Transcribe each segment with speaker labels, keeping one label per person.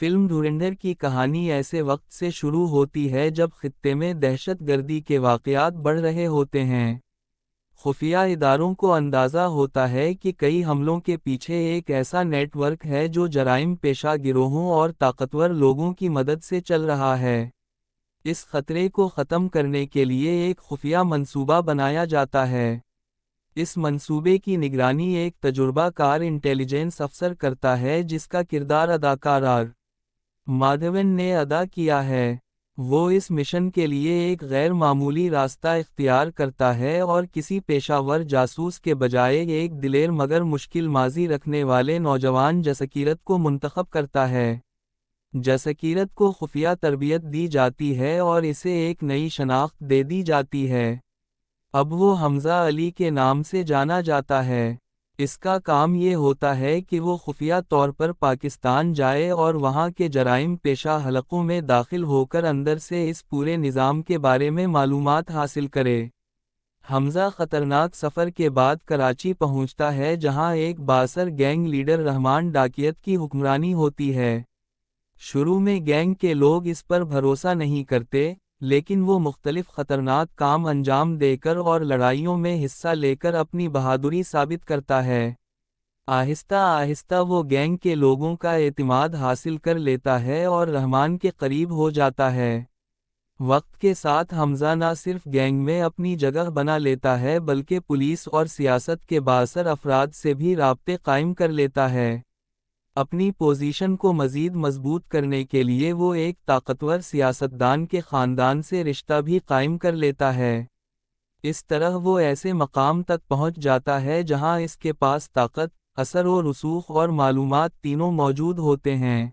Speaker 1: Film دھرندھر کی کہانی ایسے وقت سے شروع ہوتی ہے جب خطے میں دہشت گردی کے واقعات بڑھ رہے ہوتے ہیں۔ خفیہ اداروں کو اندازہ ہوتا ہے کہ کئی حملوں کے پیچھے ایک ایسا نیٹ ورک ہے جو جرائم پیشہ گروہوں اور طاقتور لوگوں کی مدد سے چل رہا ہے۔ اس خطرے کو ختم کرنے کے لیے ایک خفیہ منصوبہ بنایا جاتا ہے۔ اس منصوبے کی نگرانی ایک تجربہ کار انٹیلیجنس افسر کرتا ہے جس کا کردار اداکار آر مادھون نے ادا کیا ہے۔ وہ اس مشن کے لیے ایک غیر معمولی راستہ اختیار کرتا ہے اور کسی پیشہ ور جاسوس کے بجائے ایک دلیر مگر مشکل ماضی رکھنے والے نوجوان جسکیرت کو منتخب کرتا ہے۔ جسکیرت کو خفیہ تربیت دی جاتی ہے اور اسے ایک نئی شناخت دے دی جاتی ہے۔ اب وہ حمزہ علی کے نام سے جانا جاتا ہے۔ اس کا کام یہ ہوتا ہے کہ وہ خفیہ طور پر پاکستان جائے اور وہاں کے جرائم پیشہ حلقوں میں داخل ہو کر اندر سے اس پورے نظام کے بارے میں معلومات حاصل کرے۔ حمزہ خطرناک سفر کے بعد کراچی پہنچتا ہے جہاں ایک بااثر گینگ لیڈر رحمان ڈاکیت کی حکمرانی ہوتی ہے۔ شروع میں گینگ کے لوگ اس پر بھروسہ نہیں کرتے، لیکن وہ مختلف خطرناک کام انجام دے کر اور لڑائیوں میں حصہ لے کر اپنی بہادری ثابت کرتا ہے۔ آہستہ آہستہ وہ گینگ کے لوگوں کا اعتماد حاصل کر لیتا ہے اور رحمان کے قریب ہو جاتا ہے۔ وقت کے ساتھ حمزہ نہ صرف گینگ میں اپنی جگہ بنا لیتا ہے بلکہ پولیس اور سیاست کے بااثر افراد سے بھی رابطے قائم کر لیتا ہے۔ اپنی پوزیشن کو مزید مضبوط کرنے کے لیے وہ ایک طاقتور سیاستدان کے خاندان سے رشتہ بھی قائم کر لیتا ہے۔ اس طرح وہ ایسے مقام تک پہنچ جاتا ہے جہاں اس کے پاس طاقت، اثر و رسوخ اور معلومات تینوں موجود ہوتے ہیں۔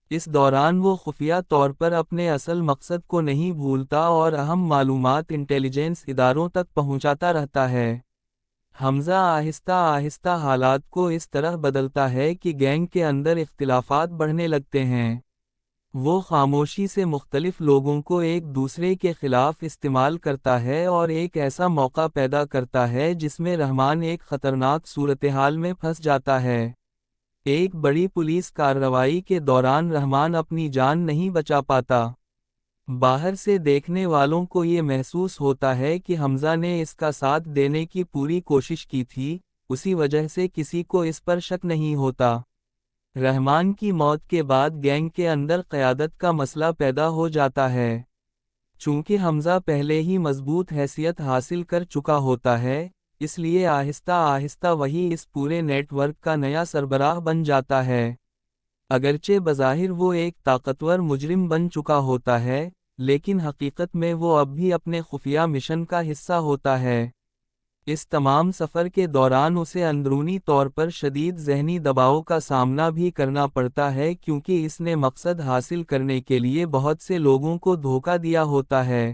Speaker 1: اس دوران وہ خفیہ طور پر اپنے اصل مقصد کو نہیں بھولتا اور اہم معلومات انٹیلیجنس اداروں تک پہنچاتا رہتا ہے۔ حمزہ آہستہ آہستہ حالات کو اس طرح بدلتا ہے کہ گینگ کے اندر اختلافات بڑھنے لگتے ہیں۔ وہ خاموشی سے مختلف لوگوں کو ایک دوسرے کے خلاف استعمال کرتا ہے اور ایک ایسا موقع پیدا کرتا ہے جس میں رحمان ایک خطرناک صورتحال میں پھنس جاتا ہے۔ ایک بڑی پولیس کارروائی کے دوران رحمان اپنی جان نہیں بچا پاتا۔ باہر سے دیکھنے والوں کو یہ محسوس ہوتا ہے کہ حمزہ نے اس کا ساتھ دینے کی پوری کوشش کی تھی، اسی وجہ سے کسی کو اس پر شک نہیں ہوتا۔ رحمان کی موت کے بعد گینگ کے اندر قیادت کا مسئلہ پیدا ہو جاتا ہے۔ چونکہ حمزہ پہلے ہی مضبوط حیثیت حاصل کر چکا ہوتا ہے، اس لیے آہستہ آہستہ وہی اس پورے نیٹ ورک کا نیا سربراہ بن جاتا ہے۔ اگرچہ بظاہر وہ ایک طاقتور مجرم بن چکا ہوتا ہے، لیکن حقیقت میں وہ اب بھی اپنے خفیہ مشن کا حصہ ہوتا ہے۔ اس تمام سفر کے دوران اسے اندرونی طور پر شدید ذہنی دباؤ کا سامنا بھی کرنا پڑتا ہے کیونکہ اس نے مقصد حاصل کرنے کے لیے بہت سے لوگوں کو دھوکہ دیا ہوتا ہے۔